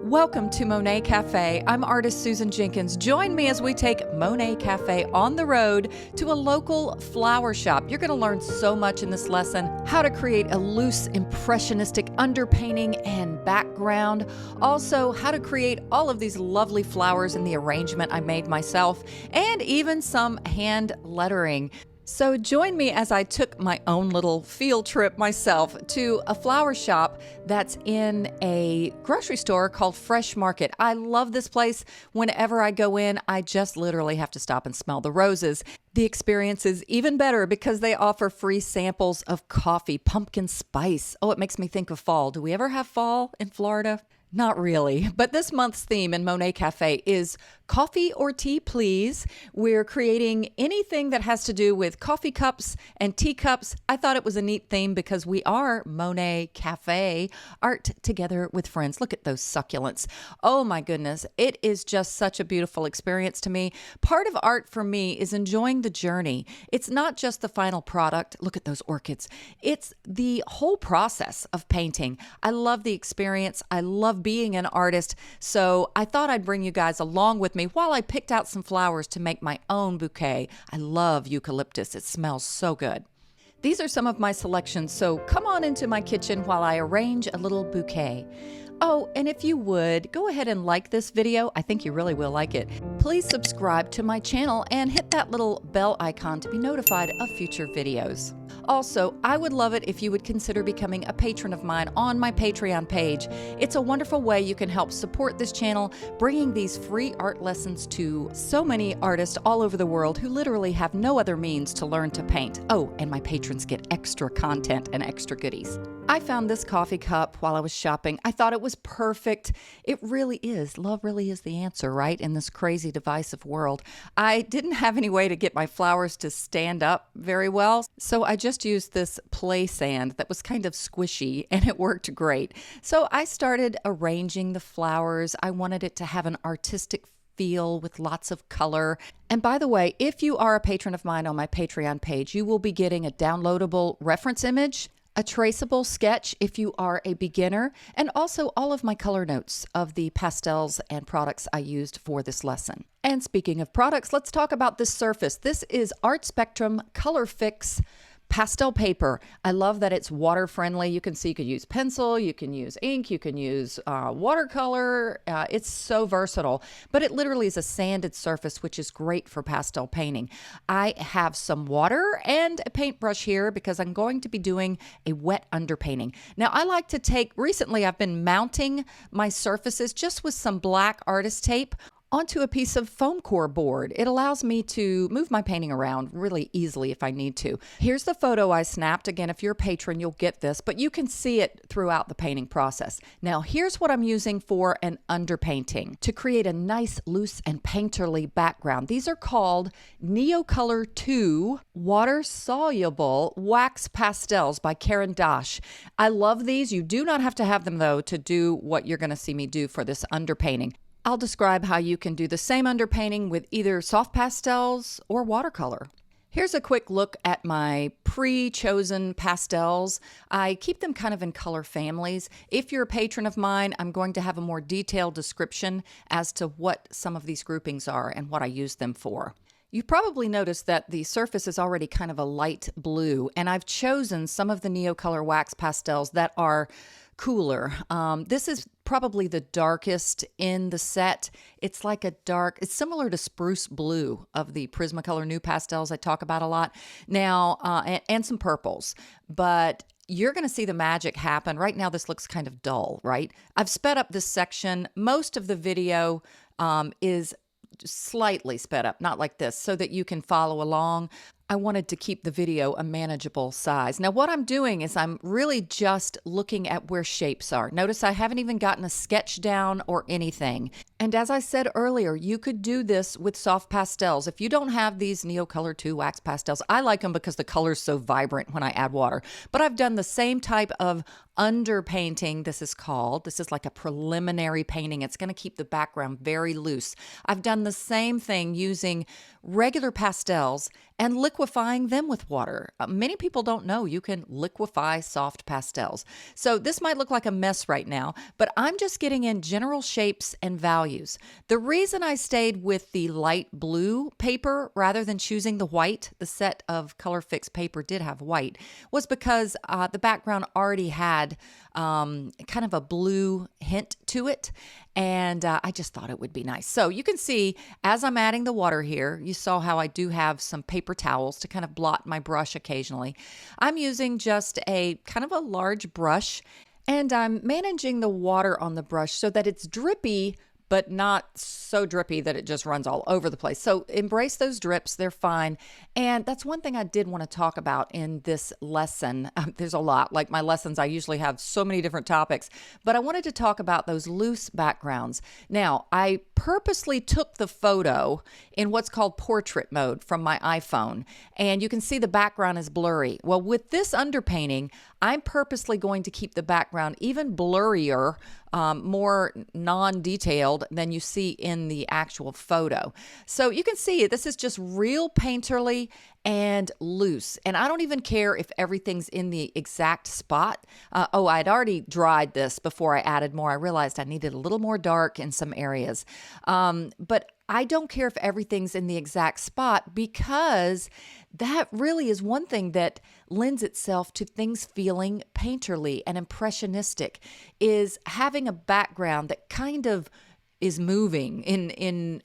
Welcome to Monet Cafe. I'm artist Susan Jenkins. Join me as we take Monet Cafe on the road to a local flower shop. You're going to learn so much in this lesson: how to create a loose, impressionistic underpainting and background. Also, how to create all of these lovely flowers in the arrangement I made myself, and even some hand lettering. So join me as I took my own little field trip myself to a flower shop that's in a grocery store called Fresh Market. I love this place. Whenever I go in, I just literally have to stop and smell the roses. The experience is even better because they offer free samples of coffee, pumpkin spice. Oh, it makes me think of fall. Do we ever have fall in Florida? Not really, but this month's theme in Monet Cafe is coffee or tea, please. We're creating anything that has to do with coffee cups and teacups. I thought it was a neat theme because we are Monet Cafe, art together with friends. Look at those succulents. Oh my goodness, it is just such a beautiful experience to me. Part of art for me is enjoying the journey. It's not just the final product. Look at those orchids. It's the whole process of painting. I love the experience. I love being an artist, so I thought I'd bring you guys along with me while I picked out some flowers to make my own bouquet. I love eucalyptus. It smells so good. These are some of my selections, so come on into my kitchen while I arrange a little bouquet. Oh, and if you would, go ahead and like this video. I think you really will like it. Please subscribe to my channel and hit that little bell icon to be notified of future videos. Also, I would love it if you would consider becoming a patron of mine on my Patreon page. It's a wonderful way you can help support this channel, bringing these free art lessons to so many artists all over the world who literally have no other means to learn to paint. Oh, and my patrons get extra content and extra goodies. I found this coffee cup while I was shopping. I thought it was perfect. It really is. Love really is the answer, right? In this crazy, divisive world. I didn't have any way to get my flowers to stand up very well, so I just used this play sand that was kind of squishy, and it worked great. So I started arranging the flowers. I wanted it to have an artistic feel with lots of color. And by the way, if you are a patron of mine on my Patreon page, you will be getting a downloadable reference image, a traceable sketch if you are a beginner, and also all of my color notes of the pastels and products I used for this lesson. And speaking of products, let's talk about this surface. This is Spectrum Colourfix Pastel Paper. I love that it's water friendly. You can see you could use pencil, you can use ink, you can use watercolor. It's so versatile, but it literally is a sanded surface, which is great for pastel painting. I have some water and a paintbrush here because I'm going to be doing a wet underpainting. Now, I like to recently I've been mounting my surfaces just with some black artist tape onto a piece of foam core board. It allows me to move my painting around really easily if I need to. Here's the photo I snapped. Again, if you're a patron, you'll get this, but you can see it throughout the painting process. Now, here's what I'm using for an underpainting to create a nice, loose, and painterly background. These are called Neocolor 2 Water-Soluble Wax Pastels by Karen Dash. I love these. You do not have to have them, though, to do what you're going to see me do for this underpainting. I'll describe how you can do the same underpainting with either soft pastels or watercolor. Here's a quick look at my pre-chosen pastels. I keep them kind of in color families. If you're a patron of mine, I'm going to have a more detailed description as to what some of these groupings are and what I use them for. You've probably noticed that the surface is already kind of a light blue, and I've chosen some of the Neocolor wax pastels that are cooler. This is probably the darkest in the set. It's similar to spruce blue of the Prismacolor new pastels I talk about a lot now, and some purples. But you're going to see the magic happen. Right now, this looks kind of dull, right? I've sped up this section. Most of the video is slightly sped up, not like this, so that you can follow along. I wanted to keep the video a manageable size. Now, what I'm doing is I'm really just looking at where shapes are. Notice I haven't even gotten a sketch down or anything. And as I said earlier, you could do this with soft pastels. If you don't have these Neocolor 2 wax pastels, I like them because the color's so vibrant when I add water. But I've done the same type of underpainting, this is called. This is like a preliminary painting. It's going to keep the background very loose. I've done the same thing using regular pastels and liquefying them with water. Many people don't know you can liquefy soft pastels. So this might look like a mess right now, but I'm just getting in general shapes and values. The reason I stayed with the light blue paper rather than choosing the white, the set of Colourfix paper did have white, was because the background already had kind of a blue hint to it. And I just thought it would be nice. So you can see as I'm adding the water here, you saw how I do have some paper towels to kind of blot my brush occasionally. I'm using just a kind of a large brush, and I'm managing the water on the brush so that it's drippy, but not so drippy that it just runs all over the place. So embrace those drips, they're fine. And that's one thing I did want to talk about in this lesson. There's a lot, like my lessons, I usually have so many different topics, but I wanted to talk about those loose backgrounds. Now, I purposely took the photo in what's called portrait mode from my iPhone, and you can see the background is blurry. Well, with this underpainting, I'm purposely going to keep the background even blurrier, more non-detailed than you see in the actual photo. So you can see this is just real painterly and loose. And I don't even care if everything's in the exact spot. I'd already dried this before I added more. I realized I needed a little more dark in some areas. But I don't care if everything's in the exact spot, because that really is one thing that lends itself to things feeling painterly and impressionistic, is having a background that kind of is moving in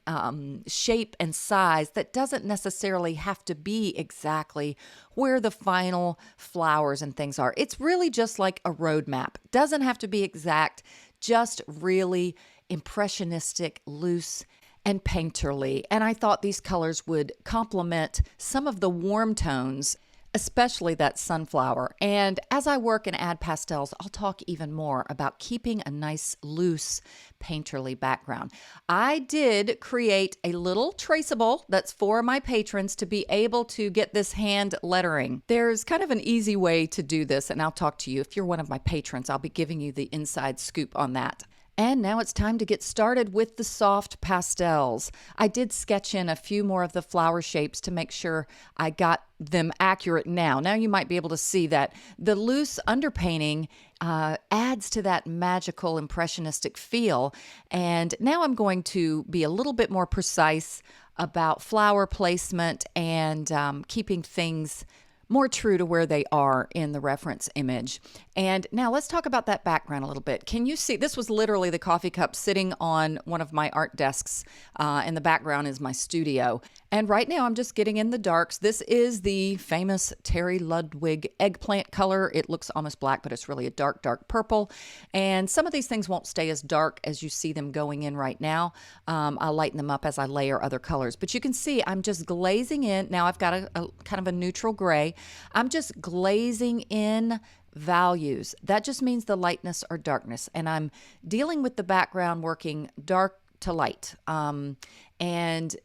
shape and size that doesn't necessarily have to be exactly where the final flowers and things are. It's really just like a roadmap. Doesn't have to be exact, just really impressionistic, loose, and painterly. And I thought these colors would complement some of the warm tones, especially that sunflower. And as I work and add pastels, I'll talk even more about keeping a nice, loose, painterly background. I did create a little traceable that's for my patrons to be able to get this hand lettering. There's kind of an easy way to do this, and I'll talk to you. If you're one of my patrons, I'll be giving you the inside scoop on that. And now it's time to get started with the soft pastels. I did sketch in a few more of the flower shapes to make sure I got them accurate now. Now you might be able to see that the loose underpainting adds to that magical impressionistic feel. And now I'm going to be a little bit more precise about flower placement and keeping things more true to where they are in the reference image. And now let's talk about that background a little bit. Can you see, this was literally the coffee cup sitting on one of my art desks, and the background is my studio. And right now I'm just getting in the darks. This is the famous Terry Ludwig eggplant color. It looks almost black, but it's really a dark, dark purple. And some of these things won't stay as dark as you see them going in right now. I'll lighten them up as I layer other colors. But you can see I'm just glazing in. Now I've got a kind of a neutral gray. I'm just glazing in values. That just means the lightness or darkness. And I'm dealing with the background working dark to light. And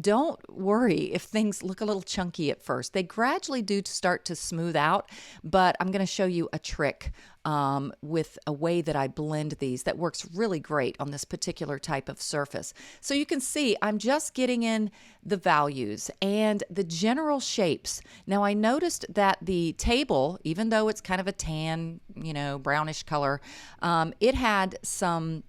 don't worry if things look a little chunky at first. They gradually do start to smooth out, but I'm going to show you a trick with a way that I blend these that works really great on this particular type of surface. So you can see I'm just getting in the values and the general shapes. Now I noticed that the table, even though it's kind of a tan, brownish color, it had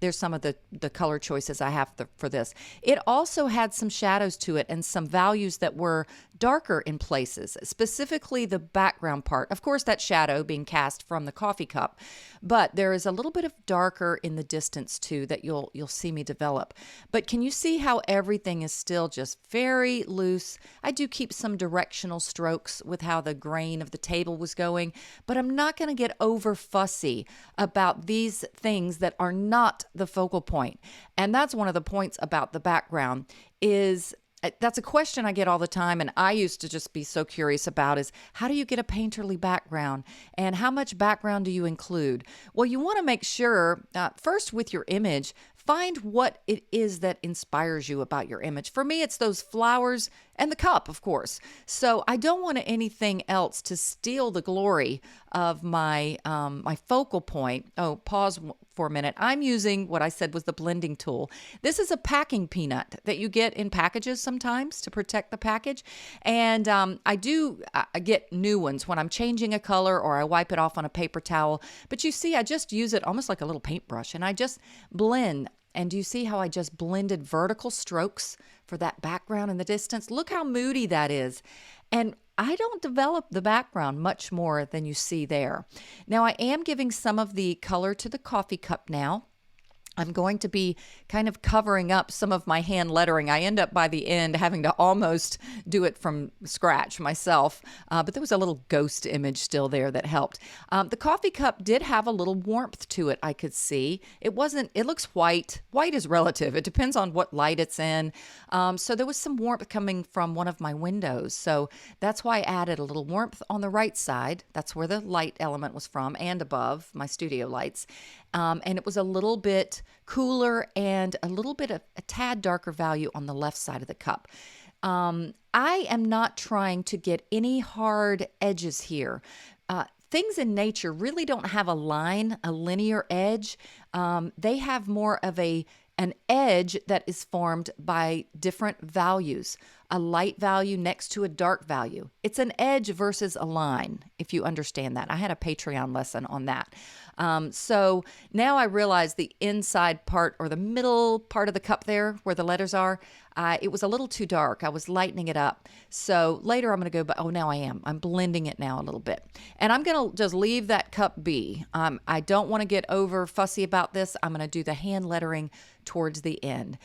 there's some of the color choices I have for this. It also had some shadows to it and some values that were darker in places, specifically the background part. Of course, that shadow being cast from the coffee cup, but there is a little bit of darker in the distance too that you'll see me develop. But can you see how everything is still just very loose? I do keep some directional strokes with how the grain of the table was going, but I'm not going to get over fussy about these things that are not the focal point. And that's one of the points about the background is that's a question I get all the time, and I used to just be so curious about is how do you get a painterly background and how much background do you include? Well, you want to make sure first with your image, find what it is that inspires you about your image. For me, it's those flowers and the cup, of course. So I don't want anything else to steal the glory of my my focal point. Oh, pause for a minute. I'm using what I said was the blending tool. This is a packing peanut that you get in packages sometimes to protect the package. And I get new ones when I'm changing a color or I wipe it off on a paper towel. But you see, I just use it almost like a little paintbrush and I just blend. And do you see how I just blended vertical strokes for that background in the distance? Look how moody that is. And I don't develop the background much more than you see there. Now I am giving some of the color to the coffee cup now. I'm going to be kind of covering up some of my hand lettering. I end up by the end having to almost do it from scratch myself, but there was a little ghost image still there that helped. The coffee cup did have a little warmth to it, I could see. It looks white. White is relative. It depends on what light it's in. So there was some warmth coming from one of my windows. So that's why I added a little warmth on the right side. That's where the light element was from, and above my studio lights. And it was a little bit cooler and a little bit of a tad darker value on the left side of the cup. I am not trying to get any hard edges here. Things in nature really don't have a line, a linear edge. They have more of an edge that is formed by different values, a light value next to a dark value. It's an edge versus a line, if you understand that. I had a Patreon lesson on that. So now I realize the inside part or the middle part of the cup there where the letters are, it was a little too dark. I was lightening it up. So later I'm going to go, but now I am. I'm blending it now a little bit. And I'm going to just leave that cup be. I don't want to get over fussy about this. I'm going to do the hand lettering towards the end.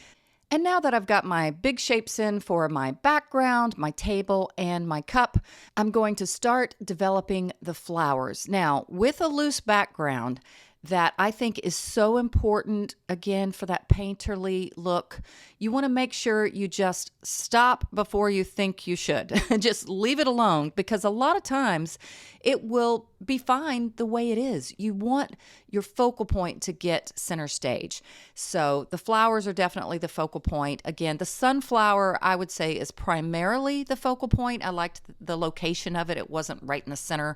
And now that I've got my big shapes in for my background, my table, and my cup, I'm going to start developing the flowers. Now, with a loose background that I think is so important, again, for that painterly look, you want to make sure you just stop before you think you should. Just leave it alone, because a lot of times it will be fine the way it is. You want your focal point to get center stage. So the flowers are definitely the focal point. Again, the sunflower, I would say, is primarily the focal point. I liked the location of it. It wasn't right in the center.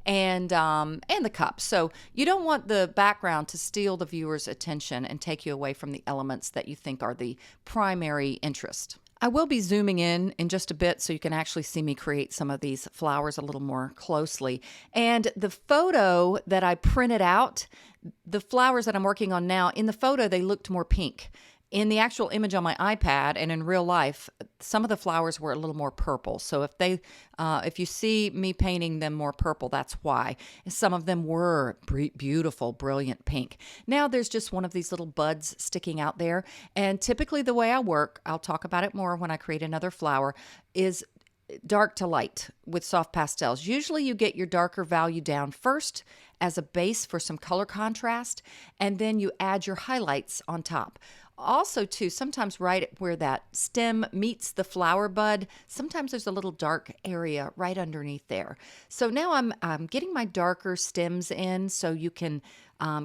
And the cup. So you don't want the background to steal the viewer's attention and take you away from the elements that you think are the primary interest. I will be zooming in just a bit so you can actually see me create some of these flowers a little more closely. And the photo that I printed out, the flowers that I'm working on now, in the photo they looked more pink. In the actual image on my iPad and in real life, some of the flowers were a little more purple. So if you see me painting them more purple, that's why. Some of them were beautiful, brilliant pink. Now there's just one of these little buds sticking out there. And typically the way I work, I'll talk about it more when I create another flower, is dark to light with soft pastels. Usually you get your darker value down first as a base for some color contrast, and then you add your highlights on top. Also, too, sometimes right where that stem meets the flower bud, sometimes there's a little dark area right underneath there. So now I'm getting my darker stems in so you can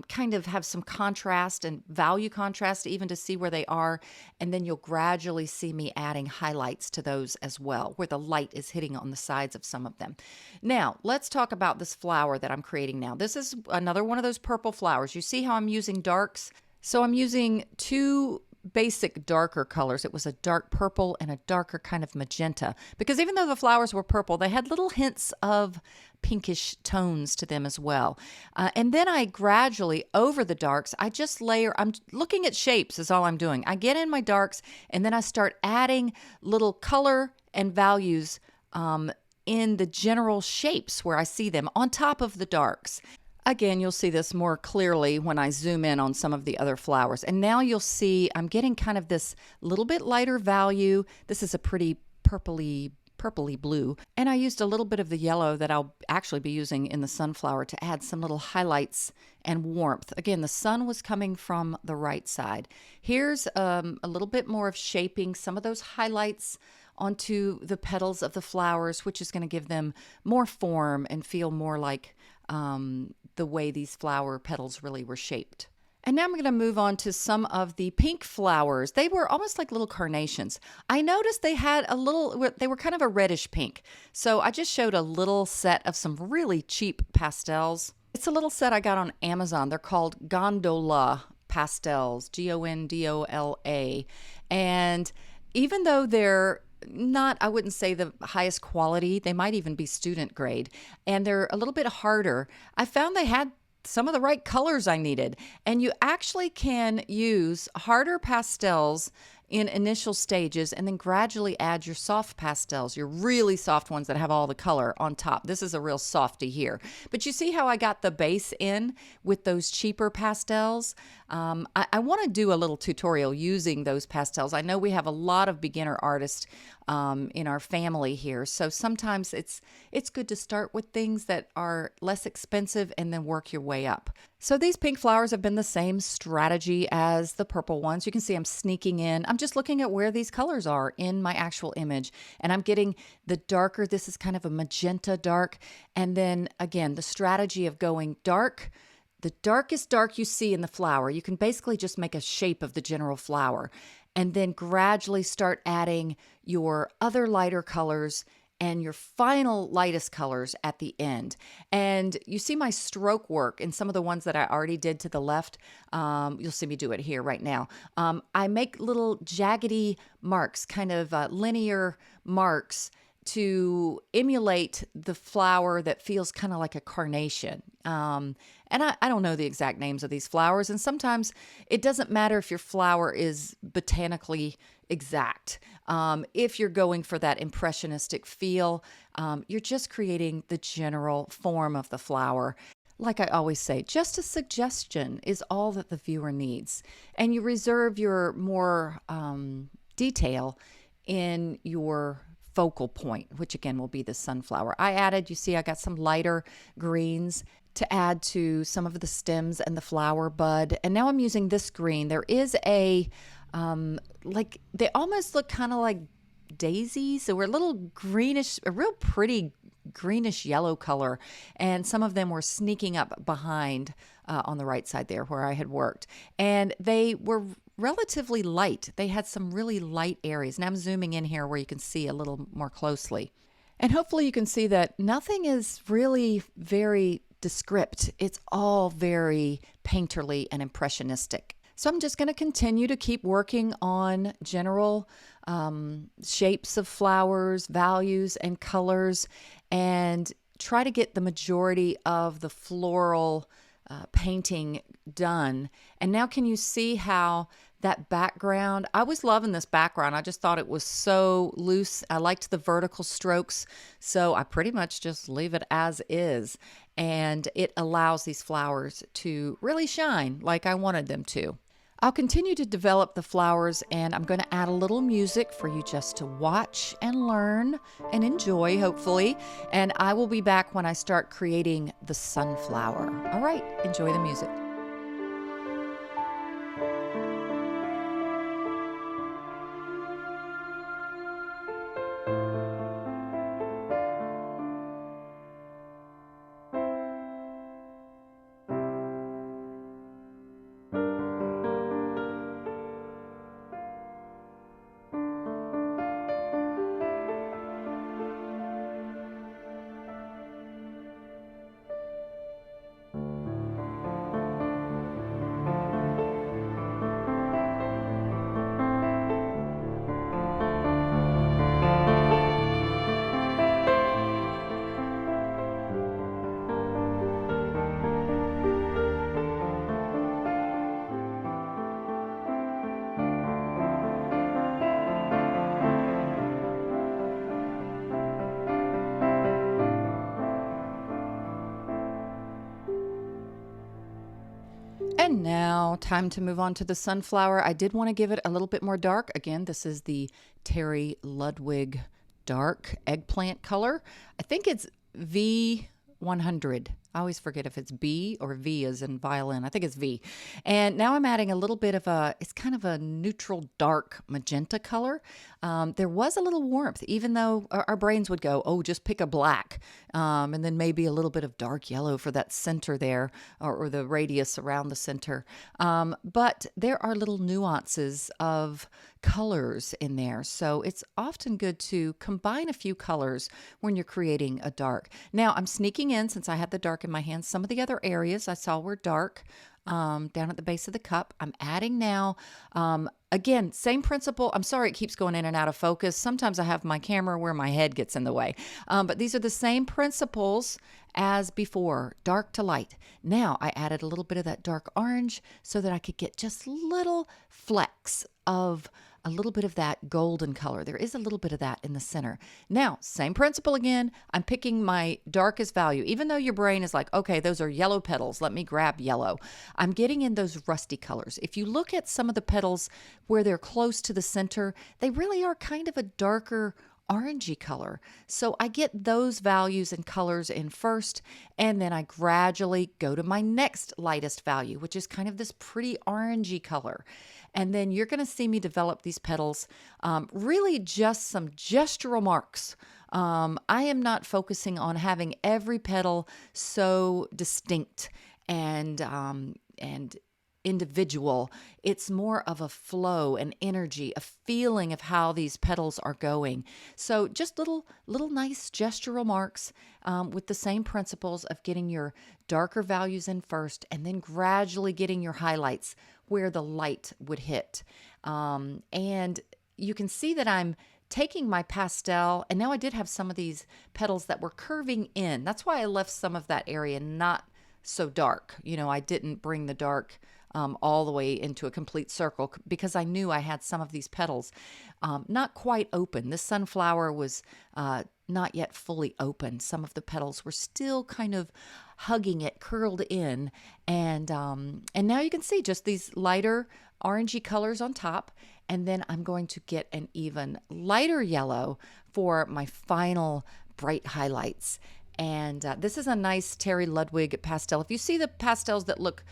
kind of have some contrast and value contrast even to see where they are. And then you'll gradually see me adding highlights to those as well, where the light is hitting on the sides of some of them. Now, let's talk about this flower that I'm creating now. This is another one of those purple flowers. You see how I'm using darks? So I'm using two basic darker colors. It was a dark purple and a darker kind of magenta, because even though the flowers were purple, they had little hints of pinkish tones to them as well. And then I gradually, over the darks, I just layer, I'm looking at shapes is all I'm doing. I get in my darks and then I start adding little color and values in the general shapes where I see them on top of the darks. Again, you'll see this more clearly when I zoom in on some of the other flowers. And now you'll see I'm getting kind of this little bit lighter value. This is a pretty purpley blue. And I used a little bit of the yellow that I'll actually be using in the sunflower to add some little highlights and warmth. Again, the sun was coming from the right side. Here's a little bit more of shaping some of those highlights onto the petals of the flowers, which is going to give them more form and feel more like the way these flower petals really were shaped. And now I'm going to move on to some of the pink flowers. They were almost like little carnations. I noticed they had they were kind of a reddish pink. So I just showed a little set of some really cheap pastels. It's a little set I got on Amazon. They're called Gondola pastels, Gondola. And even though they're not, I wouldn't say the highest quality, they might even be student grade, and they're a little bit harder, I found they had some of the right colors I needed. And you actually can use harder pastels in initial stages and then gradually add your soft pastels, your really soft ones that have all the color on top. This is a real softie here. But you see how I got the base in with those cheaper pastels? I want to do a little tutorial using those pastels. I know we have a lot of beginner artists in our family here, so sometimes it's good to start with things that are less expensive and then work your way up. So these pink flowers have been the same strategy as the purple ones. You can see I'm sneaking in. I'm just looking at where these colors are in my actual image, and I'm getting the darker. This is kind of a magenta dark, and then again the strategy of going dark. The darkest dark you see in the flower, you can basically just make a shape of the general flower, and then gradually start adding your other lighter colors and your final lightest colors at the end. And you see my stroke work in some of the ones that I already did to the left. You'll see me do it here right now. I make little jaggedy marks, kind of linear marks to emulate the flower that feels kind of like a carnation. And I don't know the exact names of these flowers, and sometimes it doesn't matter if your flower is botanically exact. If you're going for that impressionistic feel, you're just creating the general form of the flower. Like I always say, just a suggestion is all that the viewer needs, and you reserve your more detail in your focal point, which again will be the sunflower. I added, you see I got some lighter greens to add to some of the stems and the flower bud. And now I'm using this green. There is a, like, they almost look kind of like daisies. So we're a little greenish, a real pretty greenish yellow color. And some of them were sneaking up behind on the right side there where I had worked. And they were relatively light. They had some really light areas. And I'm zooming in here where you can see a little more closely. And hopefully you can see that nothing is really very descript. It's all very painterly and impressionistic. So I'm just going to continue to keep working on general shapes of flowers, values, and colors, and try to get the majority of the floral painting done. And now can you see how that background, I was loving this background. I just thought it was so loose. I liked the vertical strokes, so I pretty much just leave it as is. And it allows these flowers to really shine like I wanted them to. I'll continue to develop the flowers, and I'm going to add a little music for you just to watch and learn and enjoy, hopefully. And I will be back when I start creating the sunflower. All right, enjoy the music. And now, time to move on to the sunflower. I did want to give it a little bit more dark. Again, this is the Terry Ludwig dark eggplant color. I think it's V100. I always forget if it's B or V as in violin. I think it's V. And now I'm adding a little bit of it's kind of a neutral dark magenta color. There was a little warmth, even though our brains would go, oh, just pick a black. And then maybe a little bit of dark yellow for that center there, or the radius around the center. But there are little nuances of colors in there. So it's often good to combine a few colors when you're creating a dark. Now I'm sneaking in, since I had the dark in my hands, some of the other areas I saw were dark. Down at the base of the cup, I'm adding now, again, same principle. I'm sorry it keeps going in and out of focus. Sometimes I have my camera where my head gets in the way. But these are the same principles as before, dark to light. Now I added a little bit of that dark orange so that I could get just little flecks of a little bit of that golden color. There is a little bit of that in the center. Now, same principle again. I'm picking my darkest value. Even though your brain is like, okay, those are yellow petals, let me grab yellow. I'm getting in those rusty colors. If you look at some of the petals where they're close to the center, they really are kind of a darker orangey color. So I get those values and colors in first, and then I gradually go to my next lightest value, which is kind of this pretty orangey color. And then you're going to see me develop these petals, really just some gestural marks. I am not focusing on having every petal so distinct and individual. It's more of a flow, an energy, a feeling of how these petals are going. So just little nice gestural marks with the same principles of getting your darker values in first and then gradually getting your highlights where the light would hit. And you can see that I'm taking my pastel, and now I did have some of these petals that were curving in. That's why I left some of that area not so dark. You know, I didn't bring the dark all the way into a complete circle because I knew I had some of these petals not quite open. This sunflower was not yet fully open. Some of the petals were still kind of hugging it, curled in, and now you can see just these lighter orangey colors on top, and then I'm going to get an even lighter yellow for my final bright highlights. And this is a nice Terry Ludwig pastel. If you see the pastels that look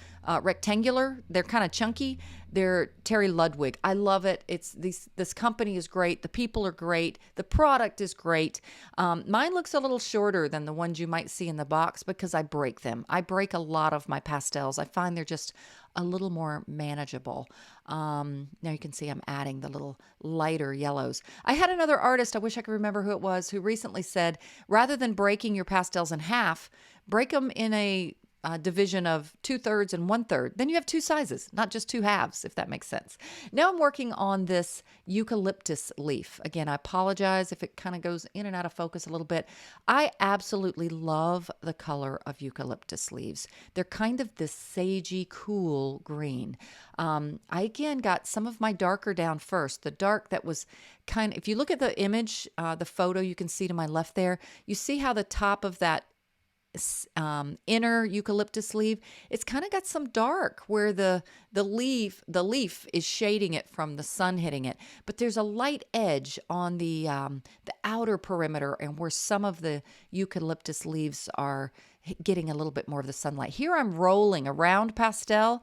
rectangular, they're kind of chunky, they're Terry Ludwig. I love it. This company is great. The people are great. The product is great. Mine looks a little shorter than the ones you might see in the box because I break them. I break a lot of my pastels. I find they're just a little more manageable. Now you can see I'm adding the little lighter yellows. I had another artist, I wish I could remember who it was, who recently said, rather than breaking your pastels in half, break them in a division of 2/3 and 1/3. Then you have two sizes, not just two halves, if that makes sense. Now I'm working on this eucalyptus leaf. Again, I apologize if it kind of goes in and out of focus a little bit. I absolutely love the color of eucalyptus leaves. They're kind of this sagey, cool green. I again got some of my darker down first. The dark that was kind of, if you look at the image, the photo you can see to my left there, you see how the top of that inner eucalyptus leaf, it's kind of got some dark where the leaf is shading it from the sun hitting it, but there's a light edge on the outer perimeter and where some of the eucalyptus leaves are getting a little bit more of the sunlight. Here I'm rolling around pastel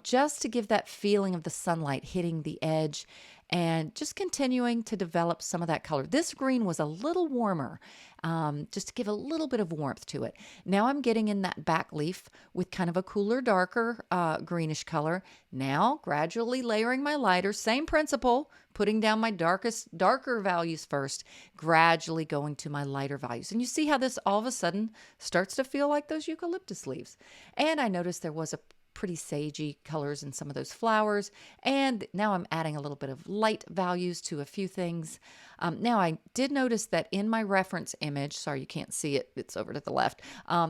just to give that feeling of the sunlight hitting the edge and just continuing to develop some of that color. This green was a little warmer, just to give a little bit of warmth to it. Now I'm getting in that back leaf with kind of a cooler, darker greenish color. Now gradually layering my lighter, same principle, putting down my darker values first, gradually going to my lighter values. And you see how this all of a sudden starts to feel like those eucalyptus leaves. And I noticed there was a pretty sagey colors in some of those flowers. And now I'm adding a little bit of light values to a few things. Now I did notice that in my reference image, sorry you can't see it, it's over to the left,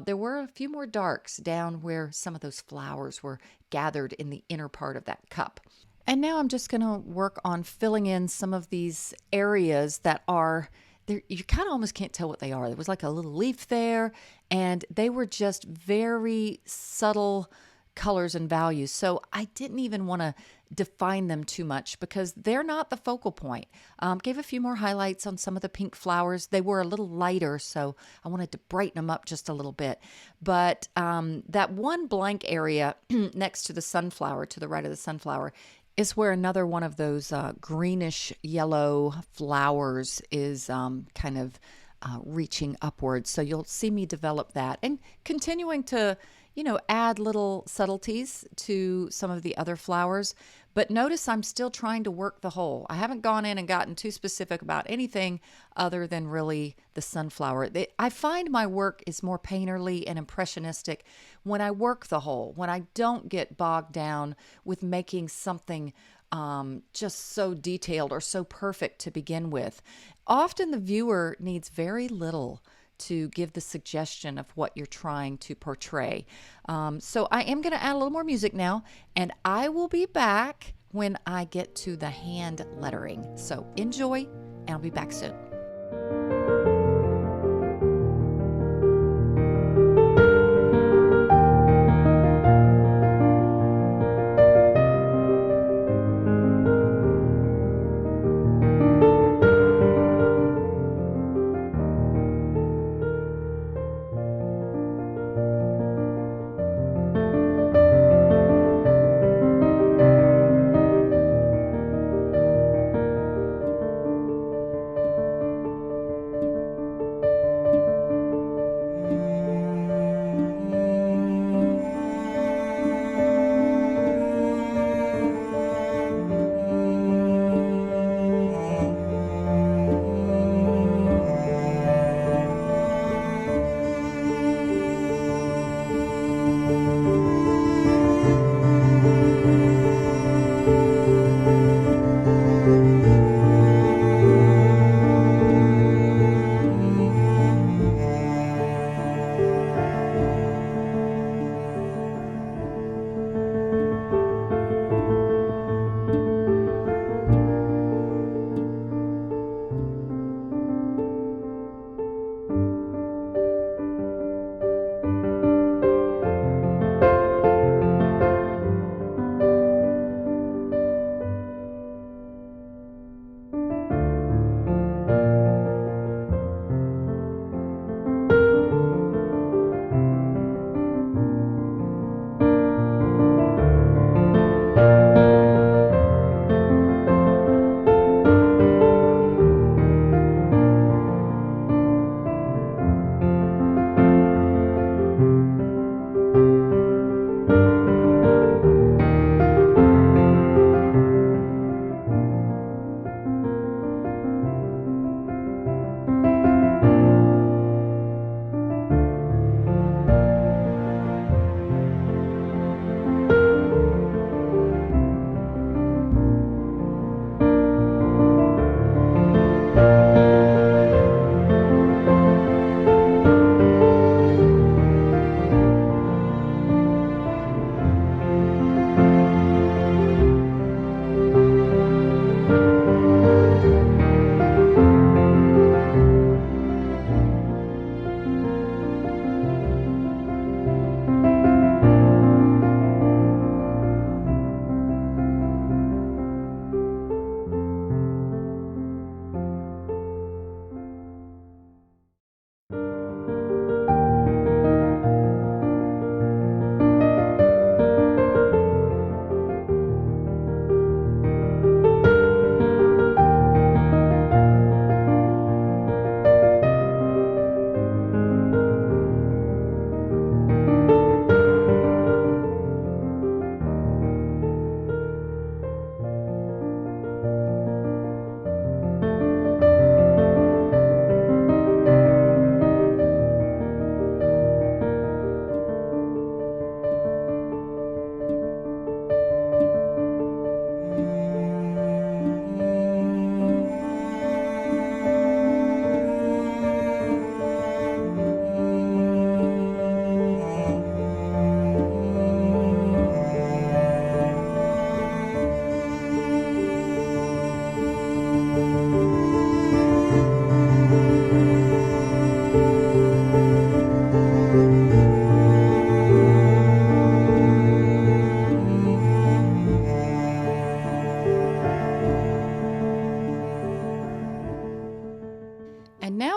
there were a few more darks down where some of those flowers were gathered in the inner part of that cup. And now I'm just going to work on filling in some of these areas that are there. You kind of almost can't tell what they are. There was like a little leaf there, and they were just very subtle colors and values. So I didn't even want to define them too much because they're not the focal point. Gave a few more highlights on some of the pink flowers. They were a little lighter, so I wanted to brighten them up just a little bit. But that one blank area next to the sunflower, to the right of the sunflower, is where another one of those greenish yellow flowers is kind of reaching upwards. So you'll see me develop that and continuing to, add little subtleties to some of the other flowers. But notice I'm still trying to work the whole. I haven't gone in and gotten too specific about anything other than really the sunflower. I find my work is more painterly and impressionistic when I work the whole, when I don't get bogged down with making something just so detailed or so perfect to begin with. Often the viewer needs very little to give the suggestion of what you're trying to portray. So I am going to add a little more music now, and I will be back when I get to the hand lettering. So enjoy, and I'll be back soon.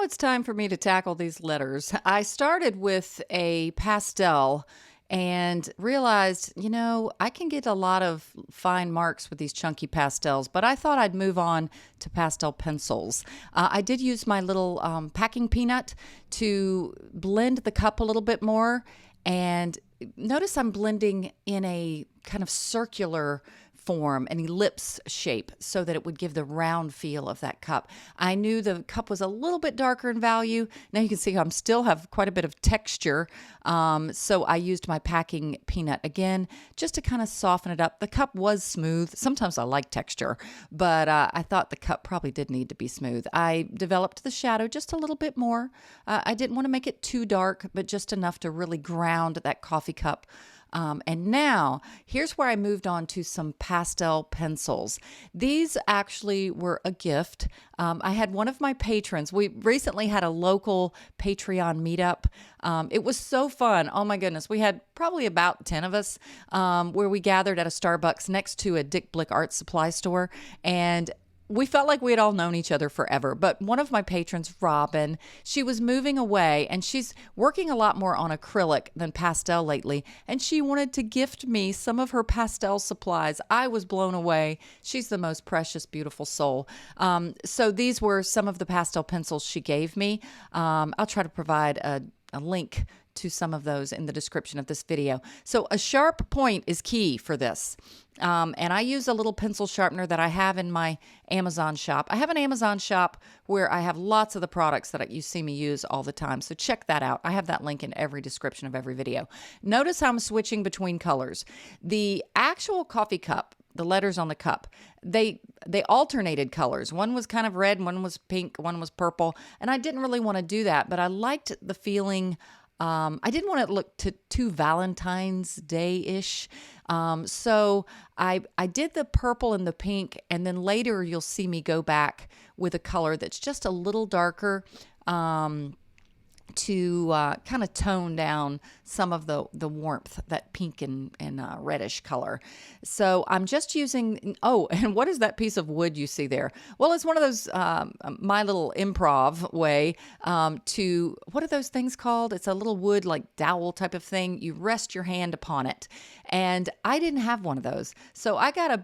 Now it's time for me to tackle these letters. I started with a pastel and realized, I can get a lot of fine marks with these chunky pastels, but I thought I'd move on to pastel pencils. I did use my little packing peanut to blend the cup a little bit more, and notice I'm blending in a kind of circular form, an ellipse shape, so that it would give the round feel of that cup. I knew the cup was a little bit darker in value. Now you can see I'm still have quite a bit of texture. So I used my packing peanut again, just to kind of soften it up. The cup was smooth. Sometimes I like texture, but I thought the cup probably did need to be smooth. I developed the shadow just a little bit more. I didn't want to make it too dark, but just enough to really ground that coffee cup. And now, here's where I moved on to some pastel pencils. These actually were a gift. I had one of my patrons. We recently had a local Patreon meetup. It was so fun. Oh my goodness. We had probably about 10 of us where we gathered at a Starbucks next to a Dick Blick art supply store. And we felt like we had all known each other forever. But one of my patrons, Robin, she was moving away and she's working a lot more on acrylic than pastel lately. And she wanted to gift me some of her pastel supplies. I was blown away. She's the most precious, beautiful soul. So these were some of the pastel pencils she gave me. I'll try to provide a link to some of those in the description of this video. So a sharp point is key for this. And I use a little pencil sharpener that I have in my Amazon shop. I have an Amazon shop where I have lots of the products that you see me use all the time. So check that out. I have that link in every description of every video. Notice how I'm switching between colors. The actual coffee cup, the letters on the cup, they alternated colors. One was kind of red, one was pink, one was purple. And I didn't really want to do that, but I liked the feeling. I didn't want it to look too Valentine's Day-ish. So I did the purple and the pink, and then later you'll see me go back with a color that's just a little darker to kind of tone down some of the warmth, that pink and reddish color. So I'm just using, and what is that piece of wood you see there? Well, it's one of those, my little improv way what are those things called? It's a little wood like dowel type of thing. You rest your hand upon it. And I didn't have one of those. So I got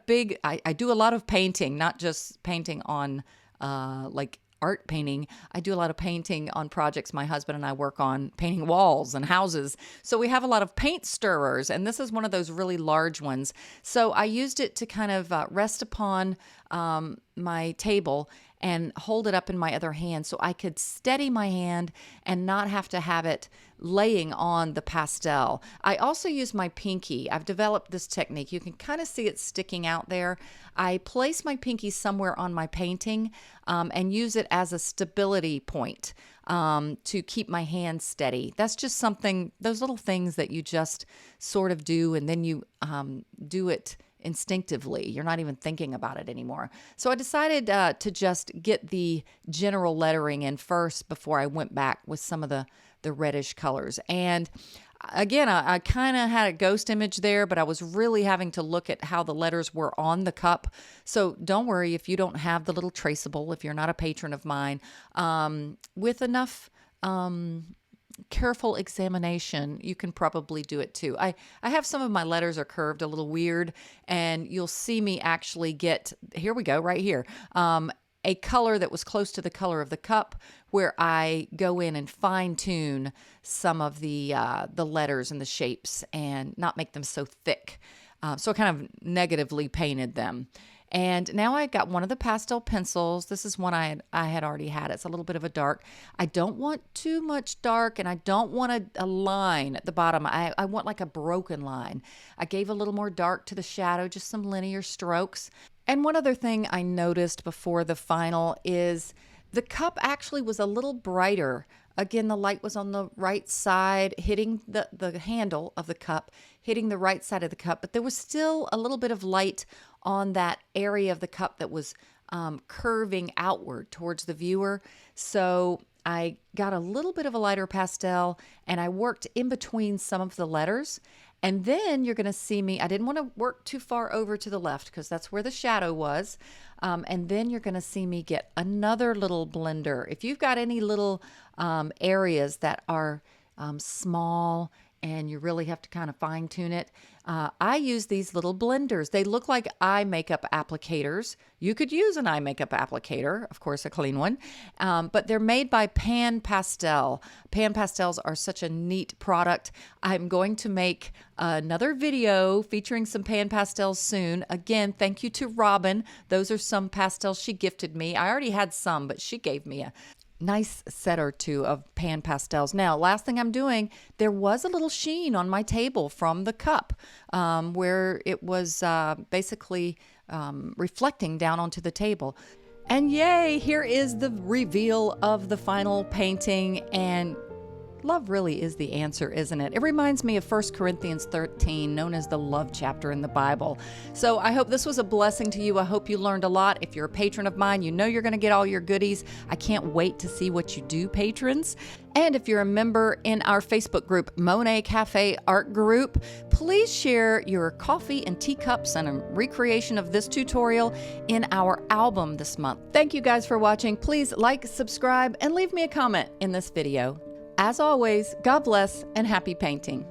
I do a lot of painting, not just painting on like art painting. I do a lot of painting on projects my husband and I work on, painting walls and houses. So we have a lot of paint stirrers, and this is one of those really large ones. So I used it to kind of rest upon my table and hold it up in my other hand so I could steady my hand and not have to have it laying on the pastel. I also use my pinky. I've developed this technique. You can kind of see it sticking out there. I place my pinky somewhere on my painting and use it as a stability point to keep my hand steady. That's just something, those little things that you just sort of do, and then you do it instinctively. You're not even thinking about it anymore. So I decided to just get the general lettering in first before I went back with some of the reddish colors. And again, I kind of had a ghost image there, but I was really having to look at how the letters were on the cup. So don't worry if you don't have the little traceable, if you're not a patron of mine, with enough careful examination, you can probably do it too. I have some of my letters are curved a little weird, and you'll see me actually get, here we go, right here, a color that was close to the color of the cup, where I go in and fine tune some of the letters and the shapes and not make them so thick. So I kind of negatively painted them. And now I've got one of the pastel pencils. This is one I had already had. It's a little bit of a dark. I don't want too much dark, and I don't want a line at the bottom. I want like a broken line. I gave a little more dark to the shadow, just some linear strokes. And one other thing I noticed before the final is the cup actually was a little brighter. Again, the light was on the right side, hitting the handle of the cup, hitting the right side of the cup, but there was still a little bit of light on that area of the cup that was curving outward towards the viewer. So I got a little bit of a lighter pastel, and I worked in between some of the letters, And then you're going to see me, I didn't want to work too far over to the left because that's where the shadow was. And then you're going to see me get another little blender. If you've got any little areas that are small and you really have to kind of fine tune it, I use these little blenders. They look like eye makeup applicators. You could use an eye makeup applicator, of course, a clean one, but they're made by Pan Pastel. Pan Pastels are such a neat product. I'm going to make another video featuring some Pan Pastels soon. Again, thank you to Robin. Those are some pastels she gifted me. I already had some, but she gave me a nice set or two of Pan Pastels. Now, last thing I'm doing, there was a little sheen on my table from the cup where it was basically reflecting down onto the table. And yay, here is the reveal of the final painting. And love really is the answer, isn't it? It reminds me of 1 Corinthians 13, known as the love chapter in the Bible. So I hope this was a blessing to you. I hope you learned a lot. If you're a patron of mine, you know you're going to get all your goodies. I can't wait to see what you do, patrons. And if you're a member in our Facebook group, Monet Cafe Art Group, please share your coffee and teacups and a recreation of this tutorial in our album this month. Thank you guys for watching. Please like, subscribe, and leave me a comment in this video. As always, God bless and happy painting.